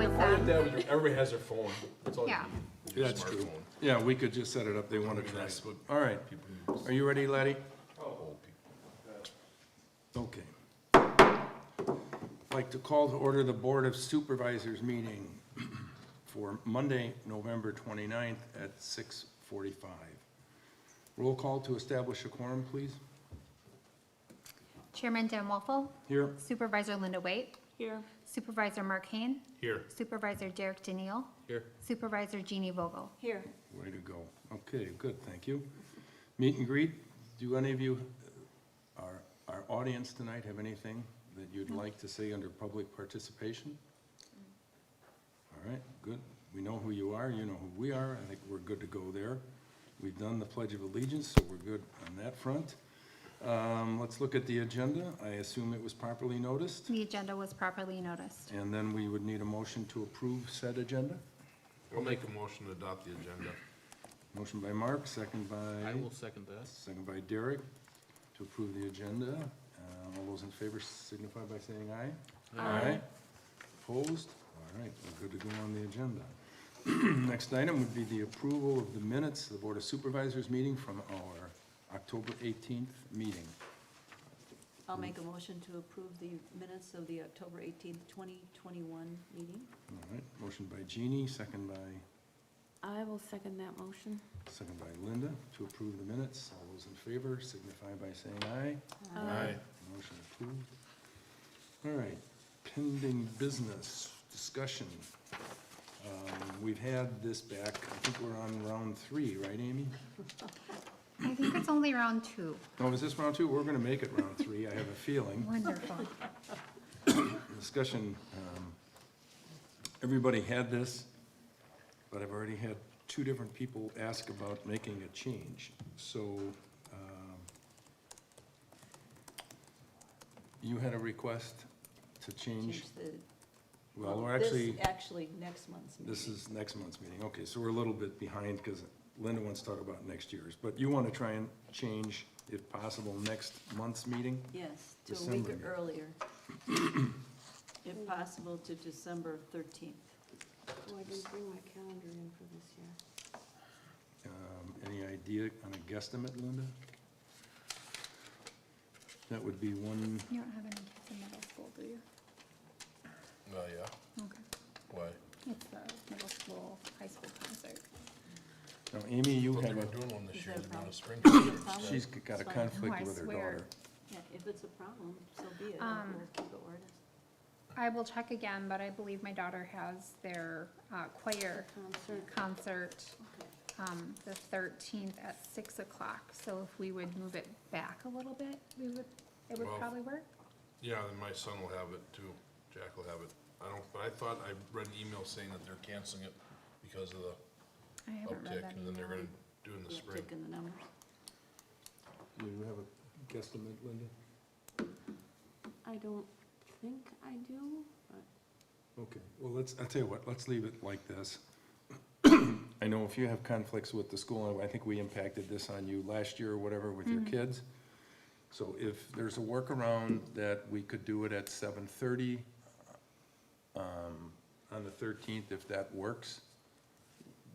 with All them. that was- Everybody has their phone. That's all you Yeah. need. Your That's true. smartphone. Yeah, we could just set it up, they want to try. That's what All right, people use. are you ready, Laddie? Old people. Okay. I'd like to call to order the Board of Supervisors meeting for Monday, November 29th at 6:45. Roll call to establish a quorum, please. Chairman Dan Waffle, Here. Supervisor Linda Waite, Here. Supervisor Mark Hain, Here. Supervisor Derek Daniel, Here. Supervisor Jeannie Vogel. Here. Way to go. Okay, good, thank you. Meet and greet, do any of you, our audience tonight, have anything that you'd like to say under public participation? All right, good. We know who you are, you know who we are. I think we're good to go there. We've done the Pledge of Allegiance, so we're good on that front. Let's look at the agenda. I assume it was properly noticed, The agenda was properly noticed. and then we would need a motion to approve said agenda. I'll make a motion to adopt the agenda. Motion by Mark, second by? I will second that. Second by Derek, to approve the agenda. All those in favor signify by saying aye. Aye. Opposed? All right, we're good to go on the agenda. Next item would be the approval of the minutes of the Board of Supervisors meeting from our October 18th meeting. I'll make a motion to approve the minutes of the October 18th, 2021 meeting. All right, motion by Jeannie, second by I will second that motion. Linda, to approve the minutes. All those in favor signify by saying aye. Aye. Motion approved. All right, pending business discussion. We've had this back, I think we're on round 3, right, Amy? I think it's only round 2. Oh, is this round 2? We're gonna make it round 3, I have a feeling. Wonderful. Discussion, everybody had this, but I've already had 2 different people ask about making a change. So, you had a request to change? the. Well, we're actually, This actually next month's meeting. this is next month's meeting. Okay, so we're a little bit behind because Linda wants to talk about next year's. But you want to try and change, if possible, next month's meeting? Yes, to a week December. earlier. If possible, to December 13th. Oh, I didn't bring my calendar in for this year. Any idea on a guesstimate, Linda? That would be one, You don't have any kids in middle school, do you? Oh, yeah. Okay. Why? It's the middle school, high school concert. now, Amy, you Thought they have were a, doing one this Is year, that a they're doing a problem? spring. Is it a problem? she's got a It's fine. conflict Oh, I with her swear. daughter. Yeah, if it's a problem, so be it. Um, We'll keep it where it is. I will check again, but I believe my daughter has their choir concert Okay. the 13th at 6 o'clock. So if we would move it back a little bit, it would Well, probably work. Yeah, and my son will have it too. Jack will have it. But I thought I read an email saying that they're canceling it because of the I haven't read uptick, that and then they're email. gonna do it in the Yeah, spring. taking the numbers. Do you have a guesstimate, Linda? I don't think I do, but Okay, well, I'll tell you what, let's leave it like this. I know if you have conflicts with the school, and I think we impacted this on you last year or whatever with your kids. So if there's a workaround that we could do it at 7:30 on the 13th, if that works.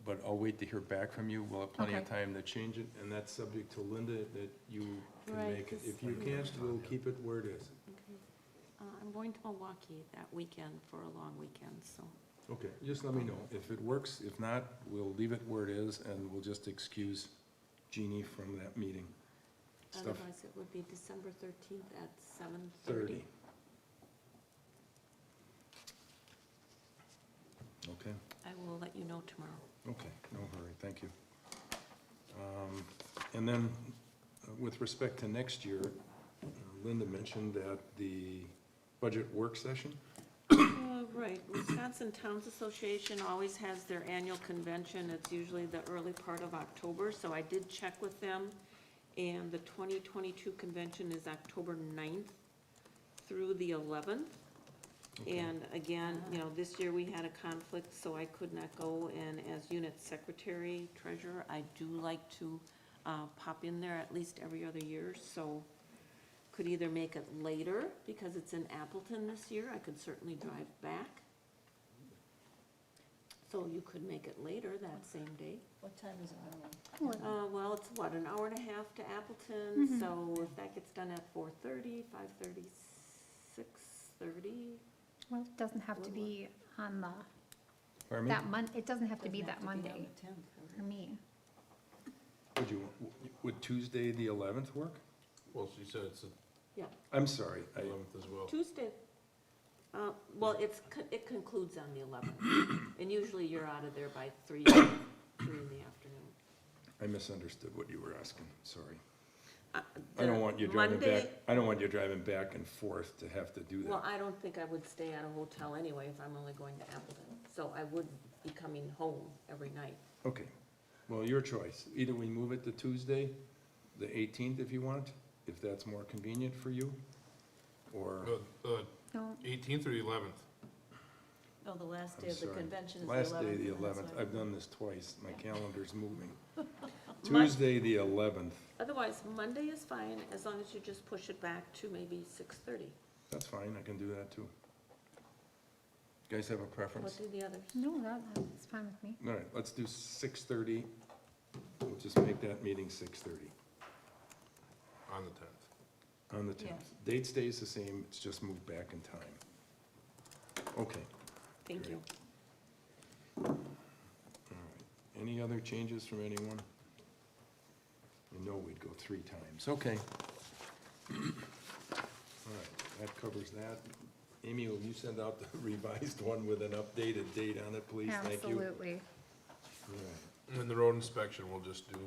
But I'll wait to hear back from you. We'll have plenty of Okay. time to change it, and that's subject to Linda, that you can Right, make it. 'cause If you can't, we'll keep it where it is. okay. I'm going to Milwaukee that weekend for a long weekend, so. Okay, just let me know. If it works, if not, we'll leave it where it is, and we'll just excuse Jeannie from that meeting. Stuff Otherwise, it would be December 13th at 30. 7:30. Okay, I will let you know tomorrow. okay, no hurry, thank you. And then, with respect to next year, Linda mentioned that the budget work session, Right, Wisconsin Towns Association always has their annual convention. It's usually the early part of October, so I did check with them. And the 2022 convention is October 9th through the 11th. Okay. And again, this year we had a conflict, so I could not go. And as unit secretary treasurer, I do like to pop in there at least every other year, so could either make it later, because it's in Appleton this year, I could certainly drive back. So you could make it later that same day. What time is it normally? Well, it's what, an hour and a half to Appleton, so if that gets done at 4:30, 5:30, 6:30. Well, it doesn't have to be on the, Pardon me? it doesn't have to be Doesn't that have to be on Monday the 10th, for me. Would Tuesday, the 11th work? Well, she said it's the I'm sorry, 11th as well. Tuesday, well, it concludes on the 11th, and usually you're out of there by 3 in the afternoon. I misunderstood what you were asking, sorry. I The don't want you driving Monday- back, I don't want you driving back and forth to have to do Well, that. I don't think I would stay at a hotel anyway if I'm only going to Appleton, so I would be coming home every night. Okay, well, your choice. Either we move it to Tuesday, the 18th if you want, if that's more convenient for you, or, No, 18th or the 11th? No, the last day I'm of the sorry. convention is the 11th. last day, the and that's 11th. why- I've done this twice, my calendar's moving. Mon- Tuesday, the 11th, Otherwise, Monday is fine, as long as you just push it back to maybe 6:30. that's fine, I can do that too. Guys have a What preference? do the others? no, that's fine with me. All right, let's do 6:30. We'll just make that meeting 6:30 On the 10th. on the 10th. Date stays the same, it's just moved back in time. Okay, Thank you. all right. Any other changes from anyone? You know we'd go 3 times, okay. All right, that covers that. Amy, will you send out the revised one with an updated date on it, please? Thank you. Absolutely. All right. And the road inspection, we'll just do.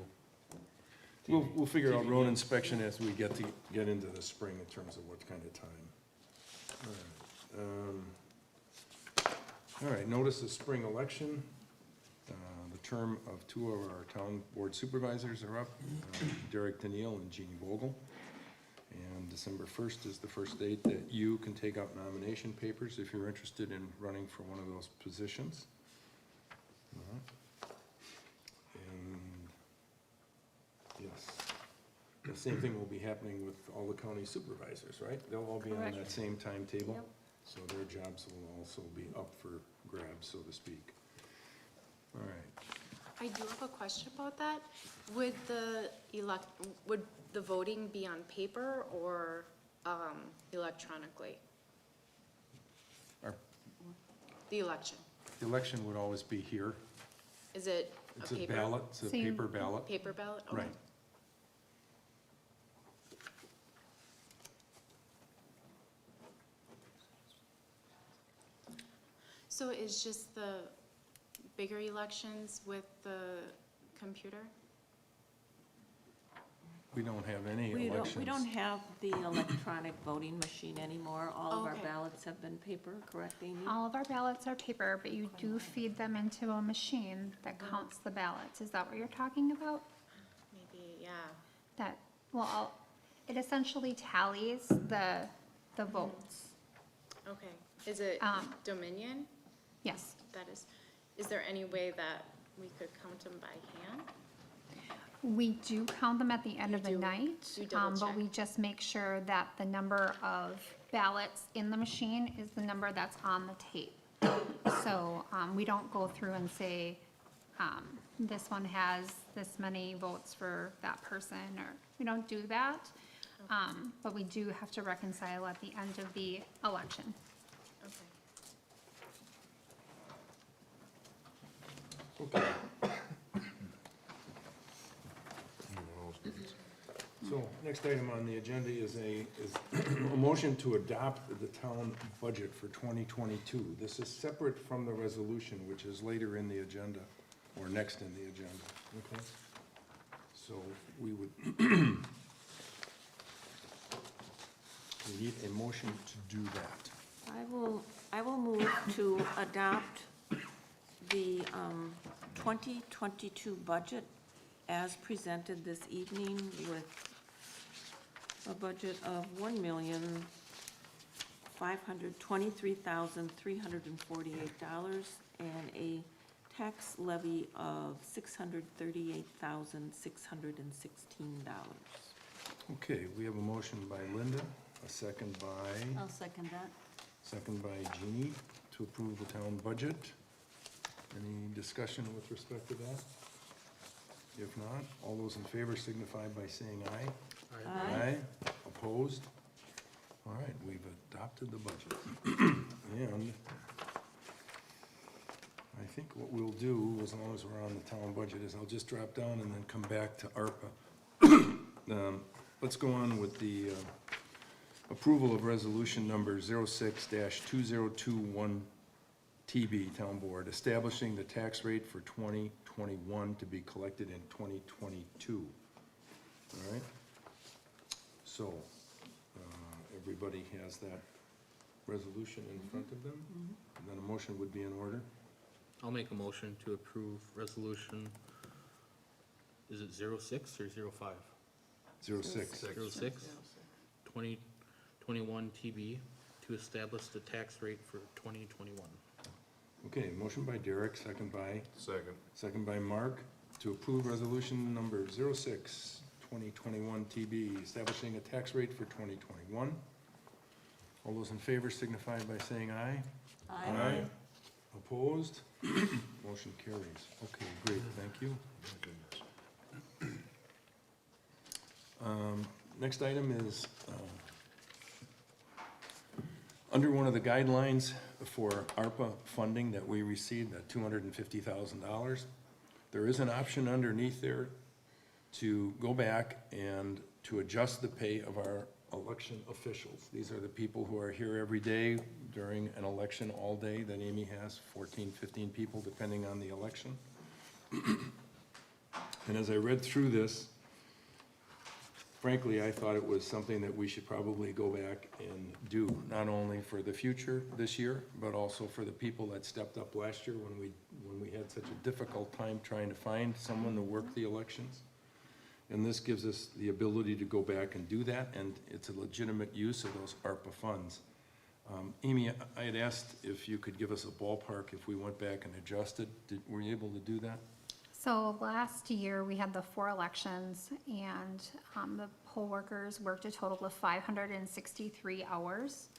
We'll figure out road inspection as we get into the spring in terms of what kind of time. All right, notice of spring election. The term of 2 of our town board supervisors are up, Derek Daniel and Jean Vogel. And December 1st is the first date that you can take out nomination papers if you're interested in running for one of those positions. All right. And, yes, the same thing will be happening with all the county supervisors, right? They'll all be on Correct. that same timetable. Yep. So their jobs will also be up for grabs, so to speak. All right. I do have a question about that. Would would the voting be on paper or electronically? Our- The election, The election would always be here. is it It's a a paper? ballot, it's a Same. paper ballot. Paper ballot? Okay. Right. So is just the bigger elections with the computer? We don't have any We elections. don't have the electronic voting machine anymore. All of our Okay. ballots have been paper, correct, Amy? All of our ballots are paper, but you do feed them into a machine that counts the ballots. Is that what you're talking about? Maybe, yeah. That, well, it essentially tallies the votes. Okay. Is it Dominion? Yes. That is there any way that we could count them by hand? We do count them at the end of the You do? night, You double but check? we just make sure that the number of ballots in the machine is the number that's on the tape. So, we don't go through and say, this one has this many votes for that person, or, we don't do that. But we do have to reconcile at the end of the election. Okay. Okay. So, next item on the agenda is a motion to adopt the town budget for 2022. This is separate from the resolution, which is later in the agenda, or next in the agenda, okay? So, we would, we need a motion to do that. I will move to adopt the 2022 budget as presented this evening with a budget of $1,523,348 and a tax levy of $638,616. Okay, we have a motion by Linda, a second by, I'll second that. second by Jeannie to approve the town budget. Any discussion with respect to that? If not, all those in favor signify by saying aye. Aye. Opposed? All right, we've adopted the budget. And I think what we'll do, as long as we're on the town budget, is I'll just drop down and then come back to ARPA. Let's go on with the approval of resolution number 06-2021 TB, Town Board, establishing the tax rate for 2021 to be collected in 2022. All right? So, everybody has that resolution in front of them? And then a motion would be in order? I'll make a motion to approve resolution, is it 06 or 05? 06. 06, 2021 TB, to establish the tax rate for 2021. Okay, motion by Derek, second by Mark, to approve resolution number 06, 2021 TB, establishing a tax rate for 2021. All those in favor signify by saying aye. Aye. Opposed? Motion carries. Okay, great, thank you. Next item is, under one of the guidelines for ARPA funding that we received, at $250,000, there is an option underneath there to go back and to adjust the pay of our election officials. These are the people who are here every day during an election all day that Amy has, 14, 15 people, depending on the election. And as I read through this, frankly, I thought it was something that we should probably go back and do, not only for the future this year, but also for the people that stepped up last year when we had such a difficult time trying to find someone to work the elections. And this gives us the ability to go back and do that, and it's a legitimate use of those ARPA funds. Amy, I had asked if you could give us a ballpark if we went back and adjusted. Were you able to do that? So last year, we had the 4 elections, and the poll workers worked a total of 563 hours.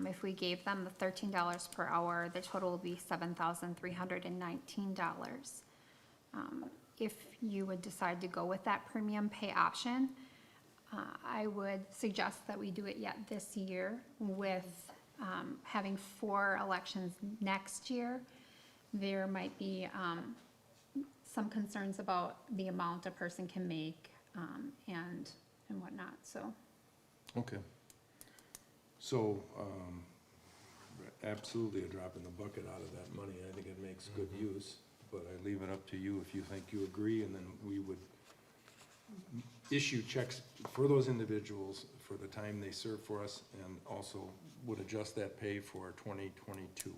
If we gave them the $13 per hour, the total will be $7,319. If you would decide to go with that premium pay option, I would suggest that we do it yet this year with having 4 elections next year. There might be some concerns about the amount a person can make and whatnot, so. Okay. So, absolutely a drop in the bucket out of that money. I think it makes good use, but I leave it up to you if you think you agree, and then we would issue checks for those individuals for the time they serve for us, and also would adjust that pay for 2022.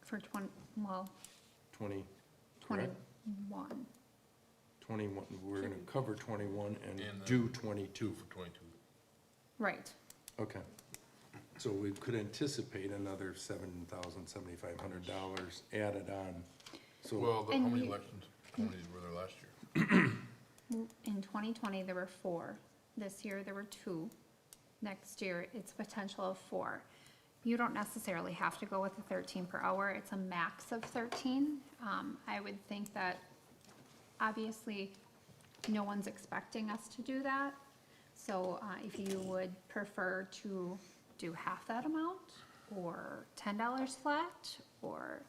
For 20, 21. 21, we're gonna cover 21 and And, do 22. For 22. Right. Okay. So we could anticipate another $7,000-$7,500 added on. So, Well, how And many we- elections were there last year? In 2020, there were 4. This year, there were 2. Next year, it's potential of 4. You don't necessarily have to go with the 13 per hour. It's a max of 13. I would think that, obviously, no one's expecting us to do that. So if you would prefer to do half that amount, or $10 flat, or,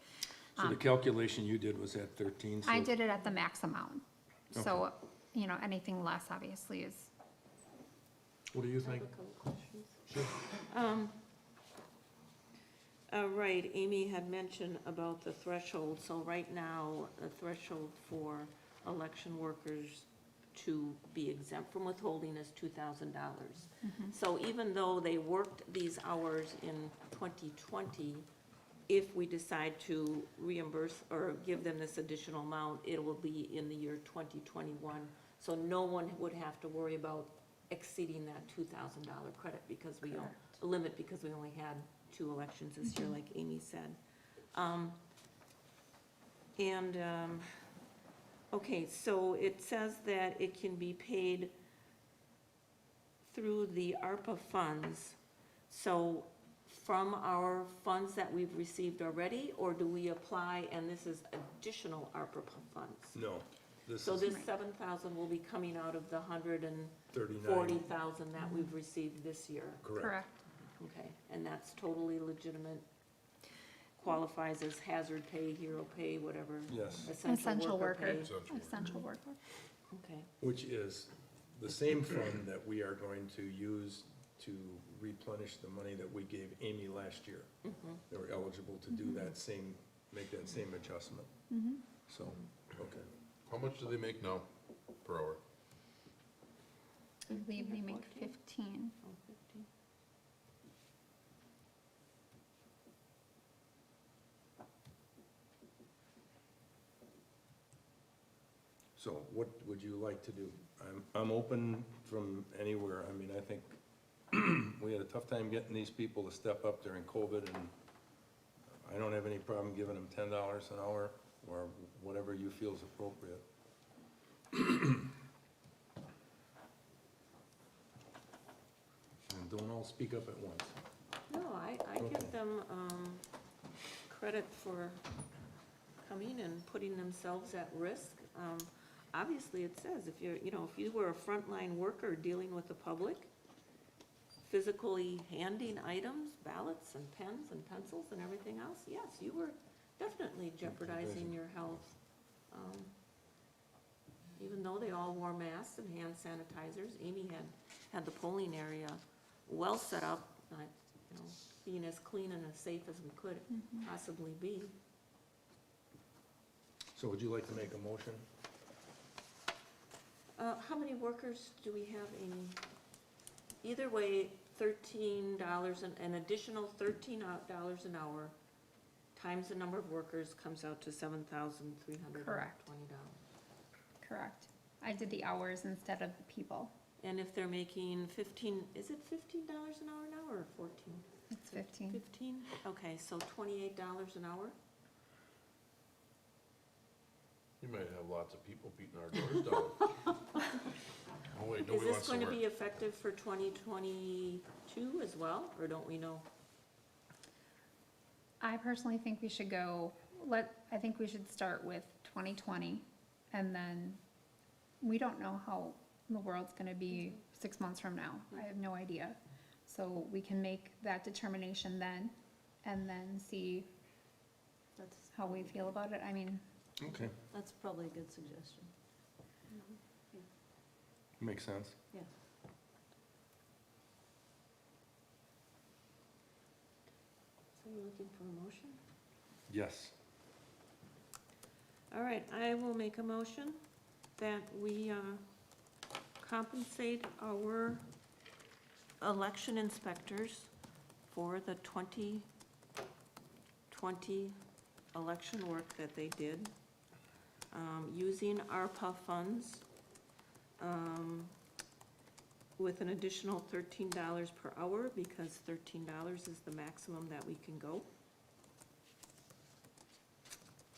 so the calculation you did was at 13? I so- did it at the max amount. So, you know, anything less obviously is, What do you I have think? a couple questions. Sure. Right, Amy had mentioned about the threshold, so right now, the threshold for election workers to be exempt from withholding is $2,000. So even though they worked these hours in 2020, if we decide to reimburse or give them this additional amount, it will be in the year 2021. So no one would have to worry about exceeding that $2,000 credit because we don't, a limit because we only had 2 elections this year, like Amy said. Okay, so it says that it can be paid through the ARPA funds. So from our funds that we've received already, or do we apply and this is additional ARPA funds? No, this So is this Right. 7,000 will be coming out of the 39. 140,000 that we've received this year? Correct. Okay, and that's totally legitimate, qualifies as hazard pay, hero pay, whatever, Yes, Essential worker. pay. Essential worker. Essential worker. Okay, which is the same fund that we are going to use to replenish the money that we gave Amy last year. mhm. They were eligible to do that same, make that same adjustment, Mm-hmm. so, okay. How much do they make now per hour? I believe they make 14? 15. Oh, 15. So what would you like to do? I'm open from anywhere. I mean, I think we had a tough time getting these people to step up during COVID, and I don't have any problem giving them $10 an hour or whatever you feel is appropriate. And don't all speak up at once. No, I Okay. give them credit for coming and putting themselves at risk. Obviously, it says, if you're, if you were a frontline worker dealing with the public, physically handing items, ballots and pens and pencils and everything else, yes, you were definitely jeopardizing your health. Even though they all wore masks and hand sanitizers, Amy had the polling area well set up, being as clean and as safe as we could possibly be. So would you like to make a motion? How many workers do we have, Amy? Either way, $13, an additional $13 an hour times the number of workers comes out to $7,320. Correct. Correct. I did the hours instead of the people. And if they're making 15, is it $15 an hour now or 14? It's 15. 15? Okay, so $28 an hour? You might have lots of people beating our doors down. Oh, wait, Is nobody this wants to going to work. be effective for 2022 as well, or don't we know? I personally think we should go, I think we should start with 2020, and then we don't know how the world's gonna be 6 months from now. I have no idea. So we can make that determination then, and then see That's, how we feel about it. I mean, Okay, that's probably a good suggestion. makes sense. Yeah. So you're looking for a motion? Yes. All right, I will make a motion that we compensate our election inspectors for the 2020 election work that they did, using ARPA funds, with an additional $13 per hour, because $13 is the maximum that we can go,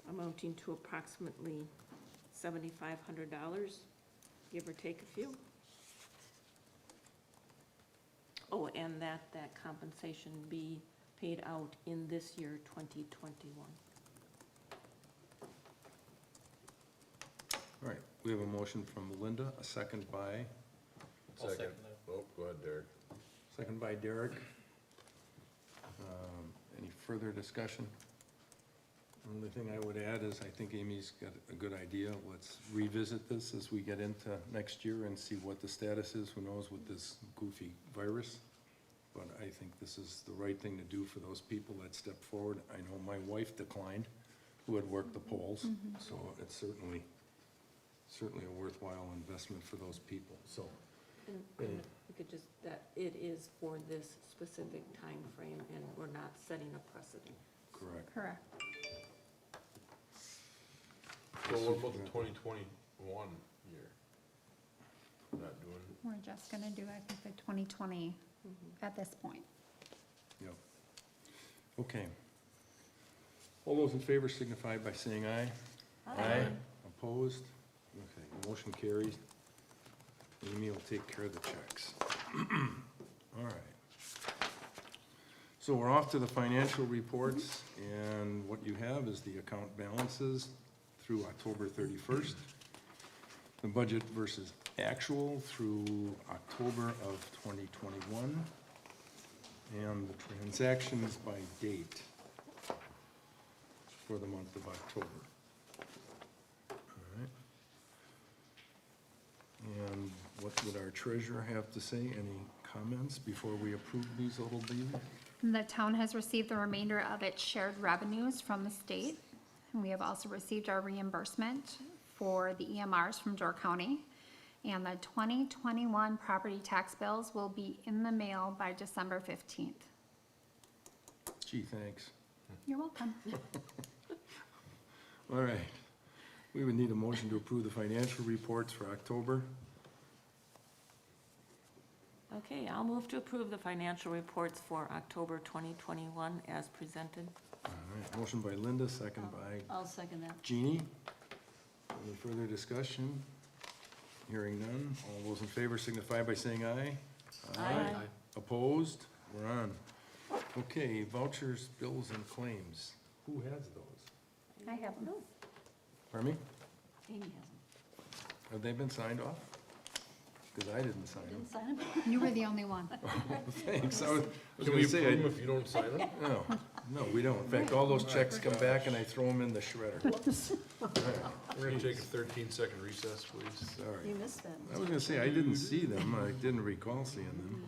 amounting to approximately $7,500, give or take a few. Oh, and that compensation be paid out in this year, 2021. All right, we have a motion from Linda, a second by, I'll Second. second that. Oh, go ahead, Derek. second by Derek. Any further discussion? Only thing I would add is I think Amy's got a good idea. Let's revisit this as we get into next year and see what the status is, who knows, with this goofy virus. But I think this is the right thing to do for those people that step forward. I know my wife declined, who had worked the polls, so it's certainly a worthwhile investment for those people, so. And we could just, that it is for this specific time frame, and we're not setting a precedent. Correct. correct. So what about the 2021 year? Not doing, We're just gonna do, I think, the 2020 at this point. Yep. Okay. All those in favor signify by saying aye. Aye. Opposed? Okay, motion carries. Amy will take care of the checks. All right. So we're off to the financial reports, and what you have is the account balances through October 31st, the budget versus actual through October of 2021, and the transactions by date for the month of October. All right. And what would our treasurer have to say? Any comments before we approve these little babies? The town has received the remainder of its shared revenues from the state. And we have also received our reimbursement for the EMRs from Door County. And the 2021 property tax bills will be in the mail by December 15th. Gee, thanks. You're welcome. All right. We would need a motion to approve the financial reports for October. Okay, I'll move to approve the financial reports for October 2021 as presented. All right, motion by Linda, second by I'll second that. Jeannie. Any further discussion? Hearing none. All those in favor signify by saying aye. Aye. Opposed? We're on. Okay, vouchers, bills, and claims. Who has those? I have them. Pardon me? Amy hasn't. Have they been signed off? Because I didn't sign them. Didn't sign it? You were the only one. Thanks. I was Can gonna we say, approve them if you don't sign them? no, no, we don't. In fact, all those checks come back and I throw them in the shredder. All right, We're gonna take a 13-second recess, please. sorry. You missed that. I was gonna say, I didn't see them, I didn't recall seeing them.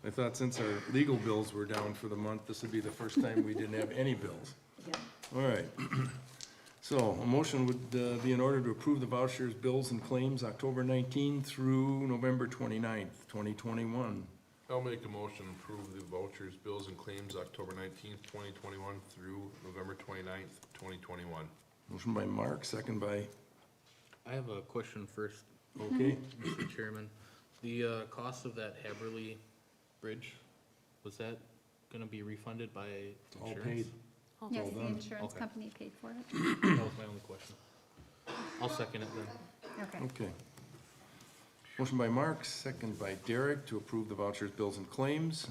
I thought since our legal bills were down for the month, this would be the first time we didn't have any bills. Yeah. All right. So, a motion would be in order to approve the vouchers, bills, and claims October 19 through November 29th, 2021. I'll make a motion to approve the vouchers, bills, and claims October 19th, 2021 through November 29th, 2021. Motion by Mark, second by, I have a question first, okay, Mr. Chairman. The cost of that Haberly Bridge, was that gonna be refunded by all insurance? paid. Yes, all the done. insurance Okay. company paid for it. That was my only question. I'll second it then. Okay. Okay. Motion by Mark, second by Derek to approve the vouchers, bills, and claims.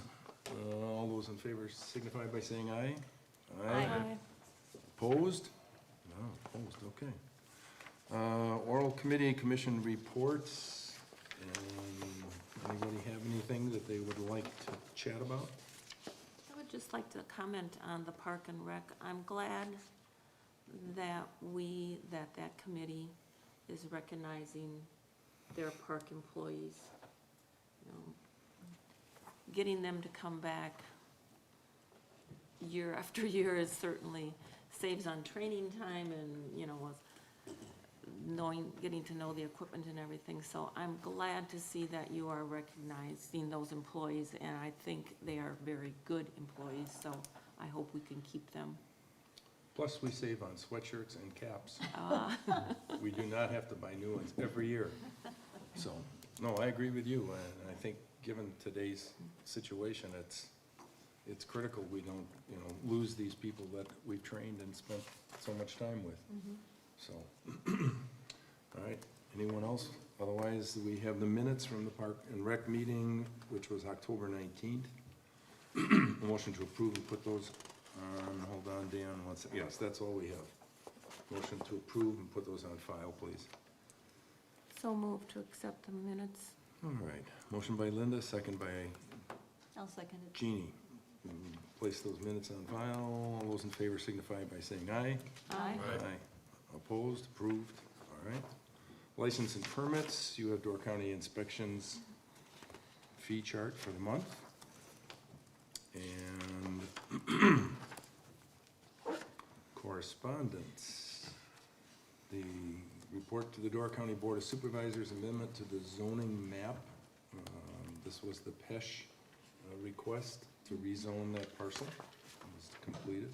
All those in favor signify by saying aye. Opposed? No, opposed, okay. Oral committee and commission reports. Anybody have anything that they would like to chat about? I would just like to comment on the Park and Rec. I'm glad that that committee is recognizing their park employees. You know, getting them to come back year after year is certainly saves on training time and, you know, getting to know the equipment and everything. So I'm glad to see that you are recognizing those employees, and I think they are very good employees, so I hope we can keep them. Plus, we save on sweatshirts and caps. We do not have to buy new ones every year. So, no, I agree with you, and I think given today's situation, it's critical we don't, you know, lose these people that we've trained and spent so much time with. So, all right, anyone else? Otherwise, we have the minutes from the Park and Rec meeting, which was October 19th. A motion to approve and put those on, hold on, Dan, one sec, yes, that's all we have. Motion to approve and put those on file, please. So move to accept the minutes. All right, motion by Linda, second by I'll second it. Jeannie. Place those minutes on file. All those in favor signify by saying aye. Aye. Opposed, approved, all right. License and permits, you have Door County Inspections fee chart for the month. And correspondence. The report to the Door County Board of Supervisors amendment to the zoning map. This was the PESH request to rezone that parcel. It was completed.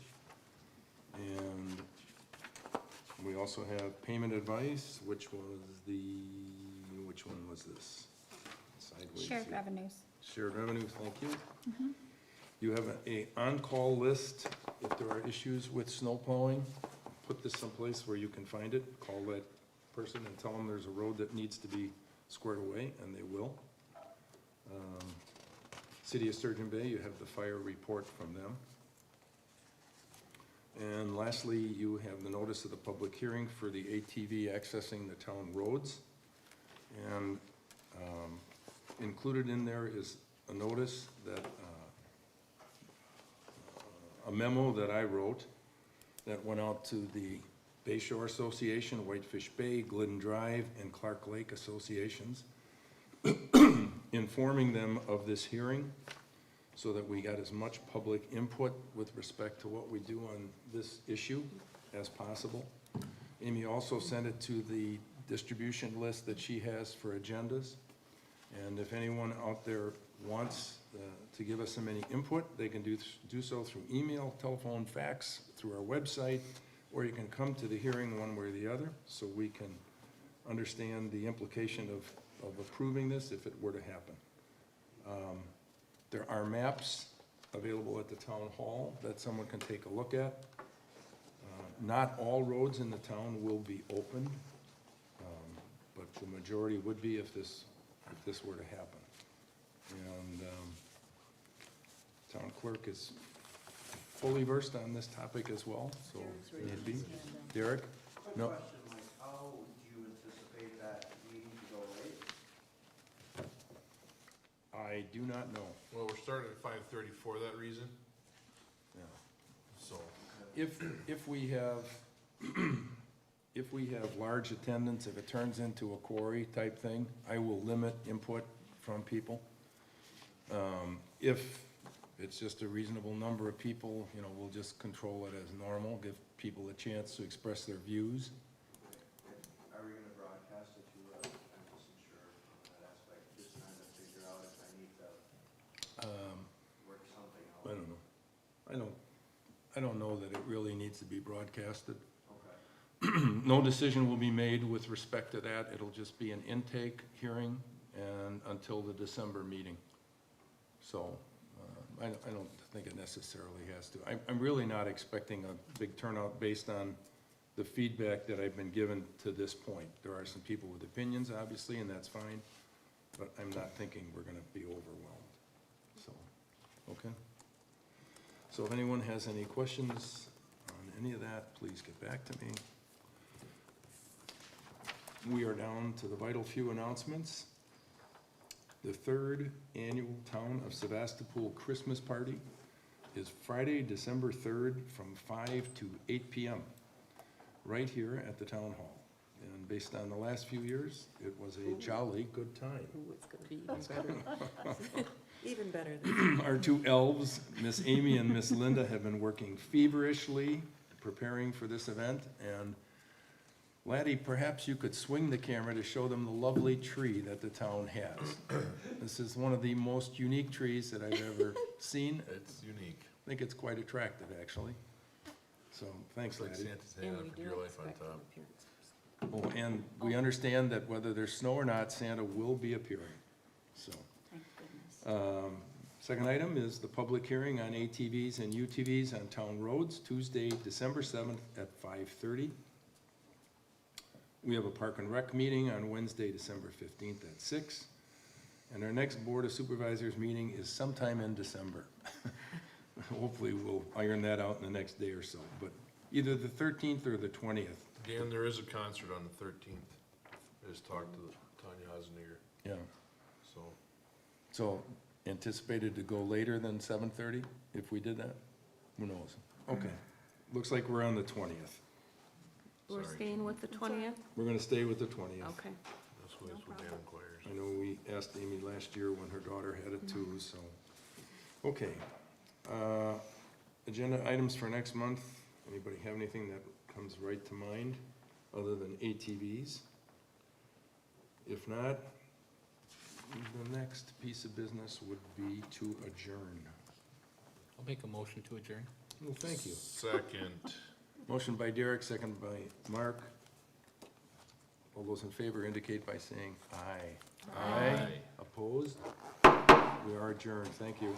And we also have payment advice, which one was this? Sideways Shared here. revenues. Shared revenues, thank you. You have a on-call list if there are issues with snow plowing. Put this someplace where you can find it. Call that person and tell them there's a road that needs to be squared away, and they will. City of Sturgeon Bay, you have the fire report from them. And lastly, you have the notice of the public hearing for the ATV accessing the town roads. And included in there is a notice that, a memo that I wrote that went out to the Bay Shore Association, Whitefish Bay, Glidden Drive, and Clark Lake Associations, informing them of this hearing so that we got as much public input with respect to what we do on this issue as possible. Amy also sent it to the distribution list that she has for agendas. And if anyone out there wants to give us some any input, they can do so through email, telephone, fax, through our website, or you can come to the hearing one way or the other, so we can understand the implication of approving this if it were to happen. There are maps available at the town hall that someone can take a look at. Not all roads in the town will be opened, but the majority would be if this were to happen. And town clerk is fully versed on this topic as well, so Derek's if raising need be. his hand up. Derek? Quick No. question, Mike, how do you anticipate that meeting to go late? I do not know. Well, we're starting at 5:30 for that reason, Yeah. so. If we have, if we have large attendance, if it turns into a quarry type thing, I will limit input from people. If it's just a reasonable number of people, you know, we'll just control it as normal, give people a chance to express their views. Are we gonna broadcast it to, I'm just unsure on that aspect, just trying to figure out if I need to work something I out. don't know. I don't know that it really needs to be broadcasted. Okay. No decision will be made with respect to that. It'll just be an intake hearing and until the December meeting. So, I don't think it necessarily has to. I'm really not expecting a big turnout based on the feedback that I've been given to this point. There are some people with opinions, obviously, and that's fine, but I'm not thinking we're gonna be overwhelmed. So, okay? So if anyone has any questions on any of that, please get back to me. We are down to the vital few announcements. The third annual Town of Sevastopol Christmas Party is Friday, December 3rd from 5 to 8 p.m. right here at the Town Hall. And based on the last few years, it was a jolly good time. Ooh, it's gonna be even better. Even better than. Our two elves, Miss Amy and Miss Linda, have been working feverishly preparing for this event. And Laddie, perhaps you could swing the camera to show them the lovely tree that the town has. This is one of the most unique trees that I've ever seen. It's unique. I think it's quite attractive, actually. So, thanks, It's like Laddie. Santa's hanging out for dear life on top. Oh, and we understand that whether there's snow or not, Santa will be appearing, so. Thank goodness. Second item is the public hearing on ATVs and UTVs on town roads, Tuesday, December 7th at 5:30. We have a Park and Rec meeting on Wednesday, December 15th at 6. And our next Board of Supervisors meeting is sometime in December. Hopefully, we'll iron that out in the next day or so, but either the 13th or the 20th. Dan, there is a concert on the 13th. I just talked to Tanya Hasenegger, Yeah. so. So anticipated to go later than 7:30 if we did that? Who knows? Okay. Looks like we're on the 20th. We're Sorry. staying with the 20th? We're gonna stay with the 20th. Okay. That's what it's with Dan inquires. I know we asked Amy last year when her daughter had it too, so. Okay. Agenda items for next month. Anybody have anything that comes right to mind other than ATVs? If not, the next piece of business would be to adjourn. I'll make a motion to adjourn. Well, thank you. Second. Motion by Derek, second by Mark. All those in favor indicate by saying aye. Aye. Opposed? We are adjourned. Thank you.